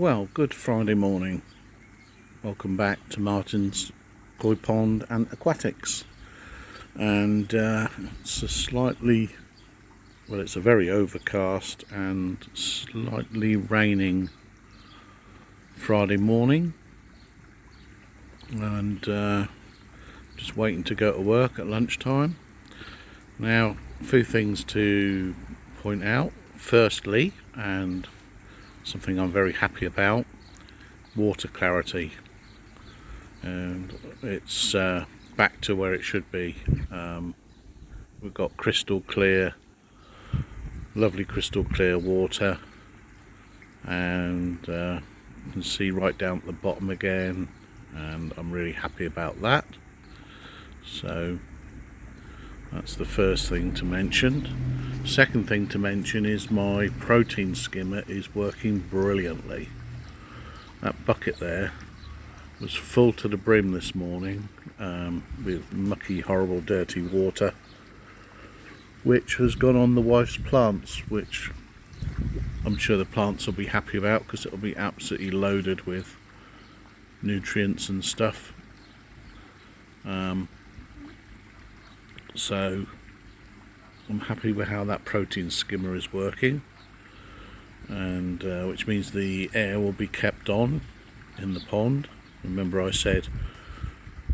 Well, good Friday morning. Welcome back to Martin's Koi Pond and Aquatics. And it's it's a very overcast and slightly raining Friday morning. And just waiting to go to work at lunchtime. Now, a few things to point out. Firstly, and something I'm very happy about, water clarity, and it's back to where it should be. We've got crystal clear, lovely crystal clear water, and you can see right down at the bottom again, and I'm really happy about that. So that's the first thing to mention. Second thing to mention is my protein skimmer is working brilliantly. That bucket there was full to the brim this morning with mucky, horrible, dirty water, which has gone on the wife's plants, which I'm sure the plants will be happy about because it'll be absolutely loaded with nutrients and stuff. So I'm happy with how that protein skimmer is working, and which means the air will be kept on in the pond. Remember I said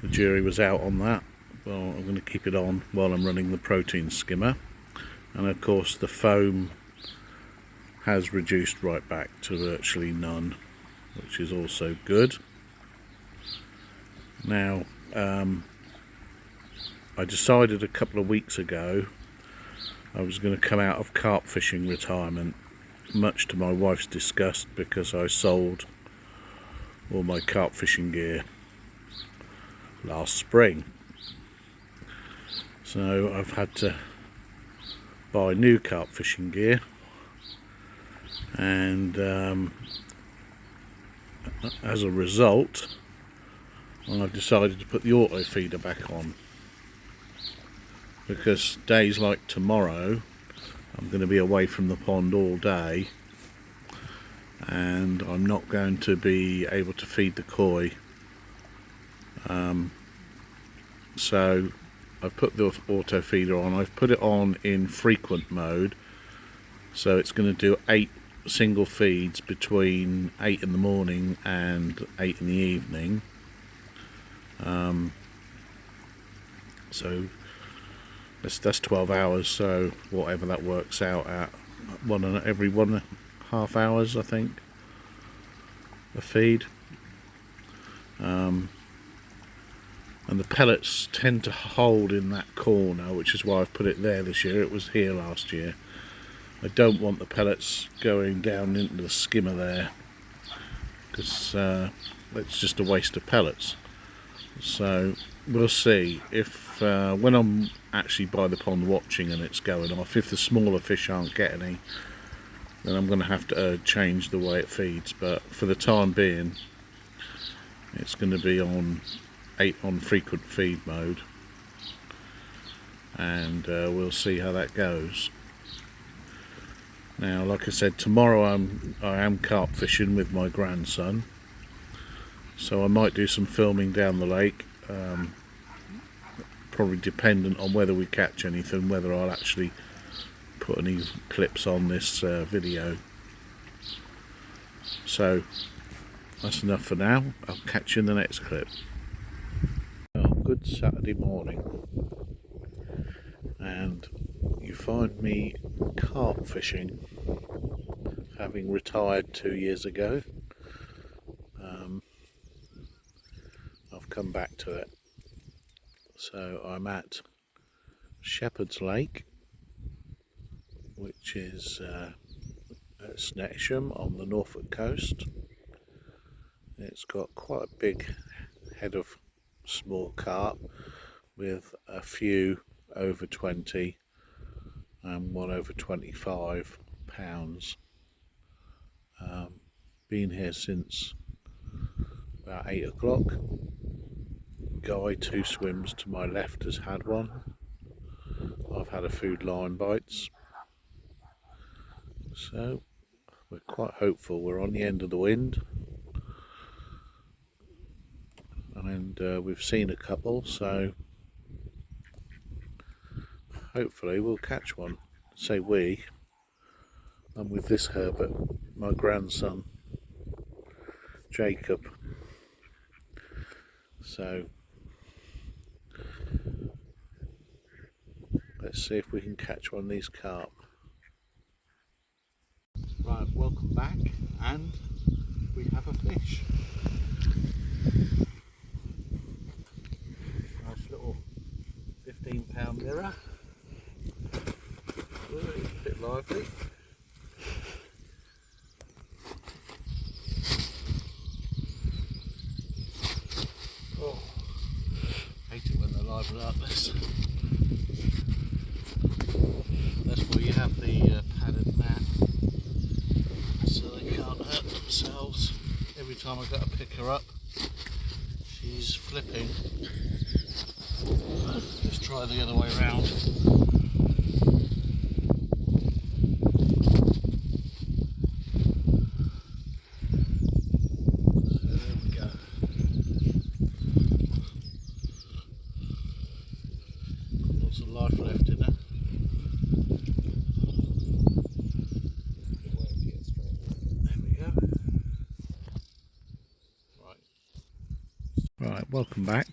the jury was out on that. Well, I'm going to keep it on while I'm running the protein skimmer, and of course the foam has reduced right back to virtually none, which is also good. Now I decided a couple of weeks ago I was going to come out of carp fishing retirement, much to my wife's disgust, because I sold all my carp fishing gear last spring. So I've had to buy new carp fishing gear, and as a result I've decided to put the auto feeder back on, because days like tomorrow I'm going to be away from the pond all day, and I'm not going to be able to feed the koi. So I've put the auto feeder on. I've put it on in frequent mode, so it's going to do 8 single feeds between 8 in the morning and 8 in the evening. So that's 12 hours, so whatever that works out at, every 1.5 hours I think, a feed. And the pellets tend to hold in that corner, which is why I've put it there this year. It was here last year. I don't want the pellets going down into the skimmer there, because it's just a waste of pellets. So we'll see if when I'm actually by the pond watching and it's going off, if the smaller fish aren't getting any, then I'm going to have to change the way it feeds. But for the time being, it's going to be on 8 on frequent feed mode, and we'll see how that goes. Now, like I said, tomorrow I am carp fishing with my grandson, so I might do some filming down the lake, probably dependent on whether we catch anything, whether I'll actually put any clips on this video. So that's enough for now. I'll catch you in the next clip. Well, good Saturday morning, and you find me carp fishing, having retired 2 years ago. I've come back to it. So I'm at Shepherd's Lake, which is at Snettersham on the Norfolk coast. It's got quite a big head of small carp, with a few over 20 and one over 25 pounds. Been here since about 8 o'clock. Guy 2 swims to my left has had one. I've had a few line bites. So we're quite hopeful. We're on the end of the wind, and we've seen a couple, so hopefully we'll catch one. Say we, I'm with this Herbert, my grandson Jacob, so let's see if we can catch one of these carp. Right, welcome back, and we have a fish. Nice little 15-pound mirror. It's a bit lively. Oh, hate it when they're lively like this. That's why you have the padded mat, so they can't hurt themselves. Every time I go to pick her up, she's flipping. Let's try the other way around. So there we go. Lots of life left in her. Right, welcome back.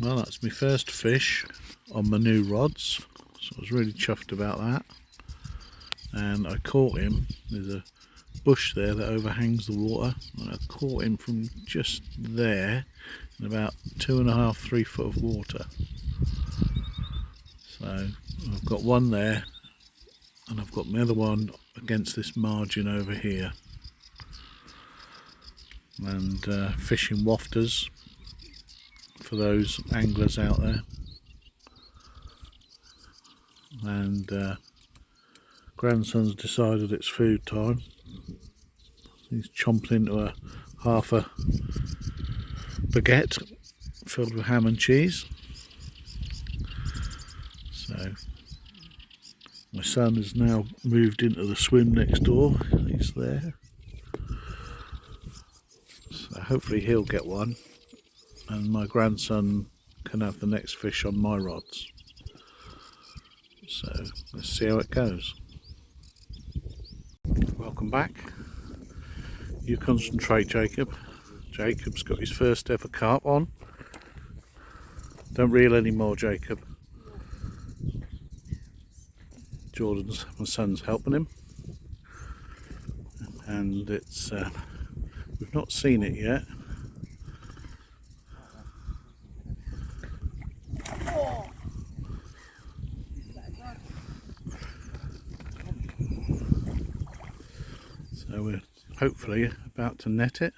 Well, that's my first fish on my new rods, so I was really chuffed about that. And I caught him. There's a bush there that overhangs the water, and I caught him from just there in about 2.5–3 foot of water. So I've got one there, and I've got my other one against this margin over here. And fishing wafters for those anglers out there. And grandson's decided it's food time. He's chomping into half a baguette filled with ham and cheese. So my son has now moved into the swim next door. He's there. So hopefully he'll get one, and my grandson can have the next fish on my rods. So let's see how it goes. Welcome back. You concentrate, Jacob. Jacob's got his first ever carp on. Don't reel anymore, Jacob. Jordan's, my son's, helping him, and it's we've not seen it yet. So we're hopefully about to net it.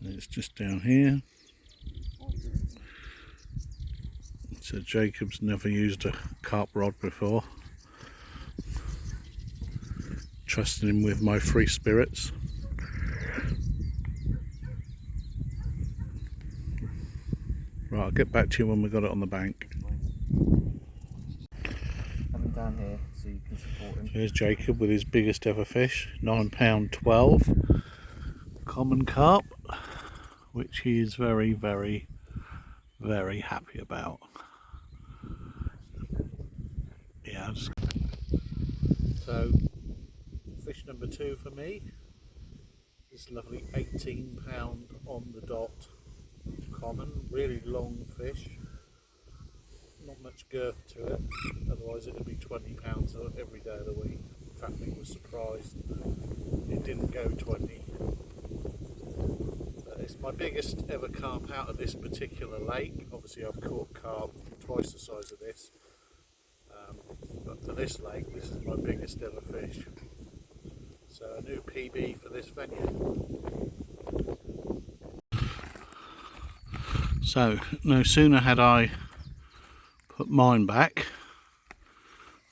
And it's just down here. So Jacob's never used a carp rod before. Trusting him with my free spirits. Right, I'll get back to you when we got it on the bank. Coming down here so you can support him. Here's Jacob with his biggest ever fish, £9.12 common carp, which he is very, very, very happy about. Yeah. So, fish number 2 for me. This lovely £18 on the dot common, really long fish. Not much girth to it, otherwise it would be £20 every day of the week. In fact, I was surprised it didn't go 20. But it's my biggest ever carp out of this particular lake. Obviously I've caught carp twice the size of this, but for this lake this is my biggest ever fish. So a new PB for this venue. So no sooner had I put mine back,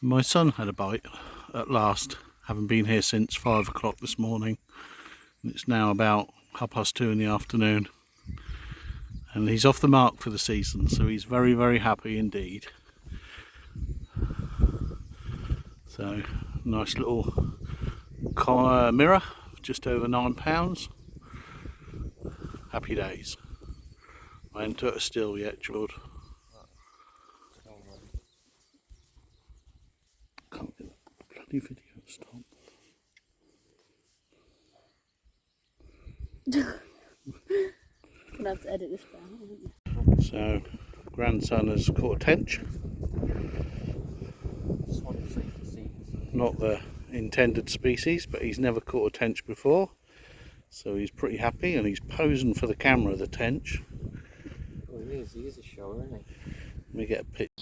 my son had a bite at last, having been here since 5 o'clock this morning. It's now about 2:30 in the afternoon, and he's off the mark for the season, so he's very, very happy indeed. So nice little mirror, just over £9. Happy days. I haven't took a still yet, George. Can't get the bloody video to stop. Gonna have to edit this down, aren't you? So, grandson has caught a tench. Just wanted to see. Not the intended species, but he's never caught a tench before, so he's pretty happy, and he's posing for the camera, the tench. Well, he is a shower, isn't he? Let me get a picture.